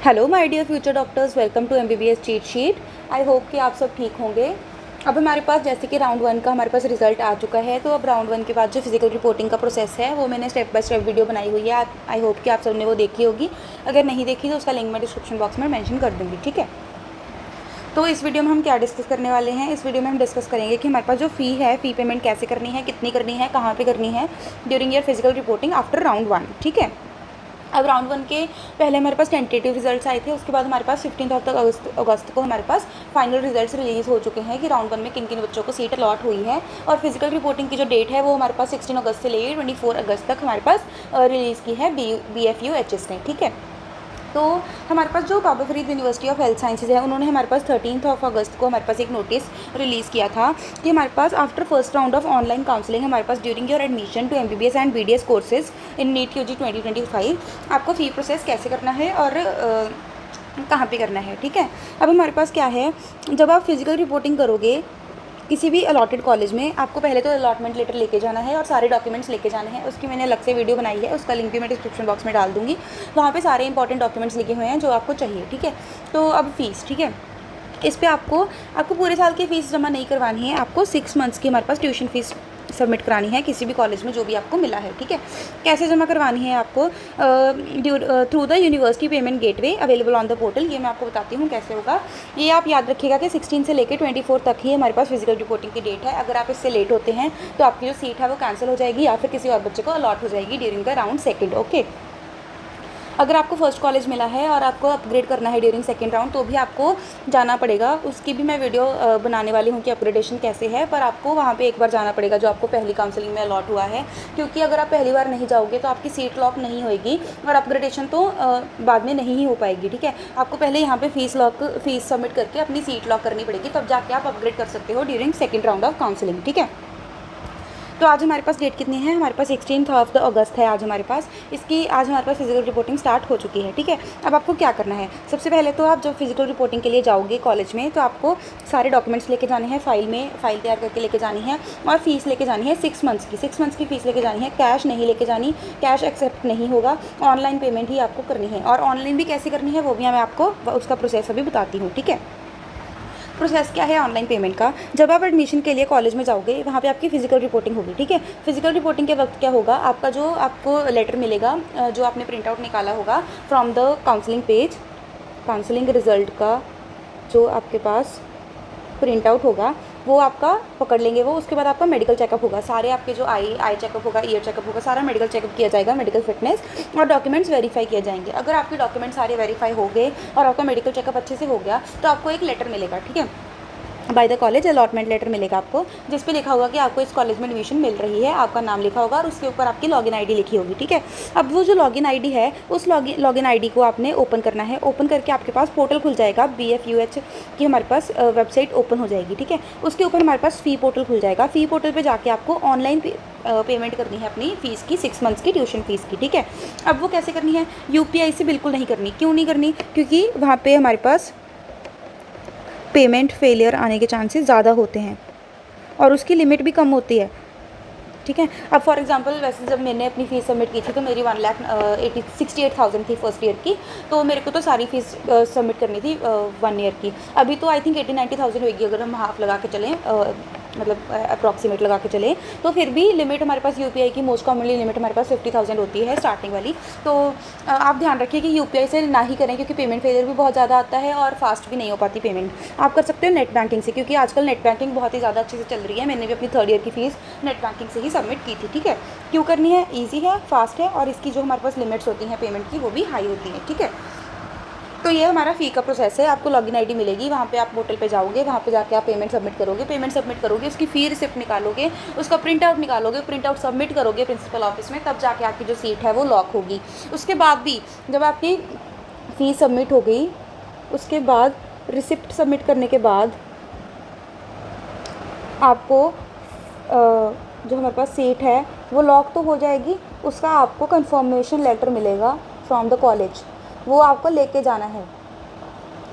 Hello my dear future doctors, welcome to MBBS cheat sheet. I hope कि आप सब ठीक होंगे। अब हमारे पास जैसे कि राउंड 1 का हमारे पास रिजल्ट आ चुका है, तो अब राउंड 1 के बाद जो फिजिकल रिपोर्टिंग का प्रोसेस है वो मैंने स्टेप बाय स्टेप वीडियो बनाई हुई है। आई होप कि आप सब ने वो देखी होगी। अगर नहीं देखी तो उसका लिंक मैं डिस्क्रिप्शन बॉक्स में मेंशन कर दूँगी, ठीक है। तो इस वीडियो में हम क्या डिस्कस करने वाले हैं? इस वीडियो में हम डिस्कस करेंगे कि हमारे पास जो फ़ी है, फ़ी पेमेंट कैसे करनी है, कितनी करनी है, कहाँ पे करनी है during your physical reporting after round 1, ठीक है। अब राउंड 1 के पहले हमारे पास टेंटेटिव रिजल्ट्स आए थे, उसके बाद हमारे पास 15 अगस्त को हमारे पास फाइनल रिजल्ट्स रिलीज़ हो चुके हैं कि राउंड 1 में किन किन बच्चों को सीट अलॉट हुई है। और फिजिकल रिपोर्टिंग की जो डेट है वो हमारे पास 16 अगस्त से लेकर 24 अगस्त तक हमारे पास रिलीज़ की है BFUHS ने, ठीक है। तो हमारे पास जो Baba Farid university of health sciences है, उन्होंने हमारे पास 13 अगस्त को हमारे पास एक नोटिस रिलीज़ किया था कि हमारे पास after first round of online counselling हमारे पास during your admission to MBBS and BDS courses in NEET UG 2025 आपको फ़ी प्रोसेस कैसे करना है और कहाँ पे करना है, ठीक है। अब हमारे पास क्या है, जब आप फिजिकल रिपोर्टिंग करोगे किसी भी अलॉटेड कॉलेज में, आपको पहले तो अलॉटमेंट लेटर लेके जाना है और सारे डॉक्यूमेंट्स लेके जाने हैं। उसकी मैंने अलग से वीडियो बनाई है, उसका लिंक भी मैं डिस्क्रिप्शन बॉक्स में डाल दूँगी। वहाँ पे सारे इंपॉर्टेंट डॉक्यूमेंट्स लिखे हुए हैं जो आपको चाहिए, ठीक है। तो अब फ़ीस, ठीक है, इस पे आपको पूरे साल की फ़ीस जमा नहीं करवानी है, आपको 6 मंथ्स की हमारे पास ट्यूशन फ़ीस सबमिट करानी है किसी भी कॉलेज में जो भी आपको मिला है, ठीक है। कैसे जमा करवानी है आपको? Through the university payment gateway available on the portal. ये मैं आपको बताती हूँ कैसे होगा। ये आप याद रखिएगा कि 16 से लेकर 24 तक ही हमारे पास फिजिकल रिपोर्टिंग की डेट है। अगर आप इससे लेट होते हैं तो आपकी जो सीट है वो कैंसिल हो जाएगी या फिर किसी और बच्चे को अलॉट हो जाएगी ड्यूरिंग द राउंड 2, ओके। अगर आपको फर्स्ट कॉलेज मिला है और आपको अपग्रेड करना है ड्यूरिंग सेकेंड राउंड तो भी आपको जाना पड़ेगा। उसकी भी मैं वीडियो बनाने वाली हूँ कि अपग्रेडेशन कैसे है, पर आपको वहाँ पे एक बार जाना पड़ेगा जो आपको पहली काउंसलिंग में अलॉट हुआ है, क्योंकि अगर आप पहली बार नहीं जाओगे तो आपकी सीट लॉक नहीं होएगी और अपग्रेडेशन तो बाद में नहीं ही हो पाएगी, ठीक है। आपको पहले यहाँ पर फीस सबमिट करके अपनी सीट लॉक करनी पड़ेगी, तब जाके आप अपग्रेड कर सकते हो during second round of counselling, ठीक है। तो आज हमारे पास डेट कितनी है? हमारे पास 16 अगस्त है आज हमारे पास। आज हमारे पास फिजिकल रिपोर्टिंग स्टार्ट हो चुकी है, ठीक है। अब आपको क्या करना है? सबसे पहले तो आप जब फिजिकल रिपोर्टिंग के लिए जाओगे कॉलेज में तो आपको सारे डॉक्यूमेंट्स लेके जाने हैं, फाइल तैयार करके लेके जानी है और फीस लेके जानी है 6 मंथ्स की फीस लेके जानी है। कैश नहीं लेके जानी, कैश एक्सेप्ट नहीं होगा, ऑनलाइन पेमेंट ही आपको करनी है। और ऑनलाइन भी कैसे करनी है वो भी मैं आपको उसका प्रोसेस अभी बताती हूँ, ठीक है। प्रोसेस क्या है ऑनलाइन पेमेंट का? जब आप एडमिशन के लिए कॉलेज में जाओगे वहाँ पे आपकी फिजिकल रिपोर्टिंग होगी, ठीक है। फिजिकल रिपोर्टिंग के वक्त क्या होगा, आपका जो आपको लेटर मिलेगा जो आपने प्रिंट आउट निकाला होगा from the counselling page, counselling result का जो आपके पास प्रिंट आउट होगा वो आपका पकड़ लेंगे वो। उसके बाद आपका मेडिकल चेकअप होगा, सारे आपके जो आई चेकअप होगा, ईयर चेकअप होगा, सारा मेडिकल चेकअप किया जाएगा, मेडिकल फिटनेस और डॉक्यूमेंट्स वेरीफाई किए जाएंगे। अगर आपके डॉक्यूमेंट्स सारे वेरीफाई हो गए और आपका मेडिकल चेकअप अच्छे से हो गया तो आपको एक लेटर मिलेगा, ठीक है, by the college allotment letter मिलेगा आपको, जिस पे लिखा होगा कि आपको इस कॉलेज में एडमिशन मिल रही है, आपका नाम लिखा होगा और उसके ऊपर आपकी लॉगिन आईडी लिखी होगी, ठीक है। अब वो जो लॉगिन आईडी है उस लॉगिन आईडी को आपने ओपन करना है। ओपन करके आपके पास पोर्टल खुल जाएगा, BFUH की हमारे पास वेबसाइट ओपन हो जाएगी, ठीक है। उसके ऊपर हमारे पास फ़ी पोर्टल खुल जाएगा। फ़ी पोर्टल पर जाके आपको ऑनलाइन पेमेंट करनी है अपनी फ़ीस की, 6 मंथ्स की ट्यूशन फ़ीस की, ठीक है। अब वो कैसे करनी है? UPI से बिल्कुल नहीं करनी। क्यों नहीं करनी? क्योंकि वहाँ पर हमारे पास पेमेंट फेलियर आने के चांसेस ज़्यादा होते हैं और उसकी लिमिट भी कम होती है, ठीक है। अब फॉर एग्जांपल वैसे जब मैंने अपनी फ़ीस सबमिट की थी तो मेरी 1,68,000 थी फर्स्ट ईयर की, तो मेरे को तो सारी फ़ीस सबमिट करनी थी 1 ईयर की। अभी तो आई थिंक 80-90,000 होगी अगर हम हाफ लगा के चलें, मतलब अप्रॉक्सीमेट लगा के चले, तो फिर भी लिमिट हमारे पास UPI की मोस्ट कॉमनली लिमिट हमारे पास 50,000 होती है स्टार्टिंग वाली। तो आप ध्यान रखिए कि UPI से ना ही करें, क्योंकि पेमेंट फेलियर भी बहुत ज़्यादा आता है और फास्ट भी नहीं हो पाती पेमेंट। आप कर सकते हो नेट बैंकिंग से, क्योंकि आजकल नेट बैंकिंग बहुत ही ज़्यादा अच्छे से चल रही है। मैंने भी अपनी 3rd ईयर की फ़ीस नेट बैंकिंग से ही सबमिट की थी, ठीक है। क्यों करनी है? ईजी है, फास्ट है और इसकी जो हमारे पास लिमिट्स होती हैं पेमेंट की वो भी हाई होती हैं, ठीक है। तो ये हमारा फ़ी का प्रोसेस है। आपको लॉगिन आईडी मिलेगी, वहाँ पे आप पोर्टल पे जाओगे, वहाँ पे जाके आप पेमेंट सबमिट करोगे, उसकी फ़ी रिसिप्ट निकालोगे, उसका प्रिंट आउट निकालोगे, प्रिंट आउट सबमिट करोगे प्रिंसिपल ऑफिस में, तब जाके आपकी जो सीट है वो लॉक होगी। उसके बाद भी जब आपकी फ़ी सबमिट हो गई, उसके बाद रिसिप्ट सबमिट करने के बाद आपको जो हमारे पास सीट है वो लॉक तो हो जाएगी, उसका आपको कन्फर्मेशन लेटर मिलेगा फ्रॉम द कॉलेज, वो आपको लेके जाना है।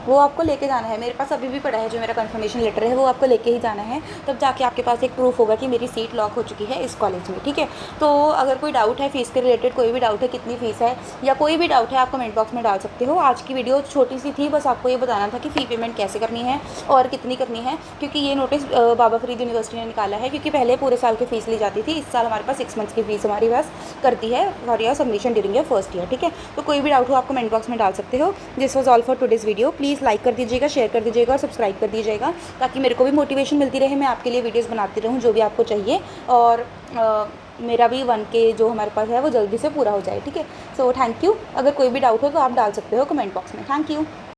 वो आपको लेके जाना है। मेरे पास अभी भी पड़ा है जो मेरा कन्फर्मेशन लेटर है, वो आपको लेके ही जाना है, तब जाके आपके पास एक प्रूफ होगा कि मेरी सीट लॉक हो चुकी है इस कॉलेज में, ठीक है। तो अगर कोई डाउट है फ़ीस के रिलेटेड, कोई भी डाउट है कितनी फ़ीस है या कोई भी डाउट है, आप कमेंट बॉक्स में डाल सकते हो। आज की वीडियो छोटी सी थी, बस आपको ये बताना था कि फ़ी पेमेंट कैसे करनी है और कितनी करनी है, क्योंकि ये नोटिस बाबा फरीद यूनिवर्सिटी ने निकाला है, क्योंकि पहले पूरे साल की फ़ीस ली जाती थी। इस साल हमारे पास 6 मंथ्स की फ़ीस हमारी पास करती है for your submission during your first year, ठीक है। तो कोई भी डाउट हो आप कमेंट बॉक्स में डाल सकते हो। This was all for today's video. Please like कर दीजिएगा, शेयर कर दीजिएगा और सब्सक्राइब कर दीजिएगा, ताकि मेरे को भी मोटिवेशन मिलती रहे, मैं आपके लिए वीडियोस बनाती रहूँ जो भी आपको चाहिए, और मेरा भी 1K जो हमारे पास है वो जल्दी से पूरा हो जाए, ठीक है। So thank you. अगर कोई भी डाउट हो तो आप डाल सकते हो कमेंट बॉक्स में। Thank you.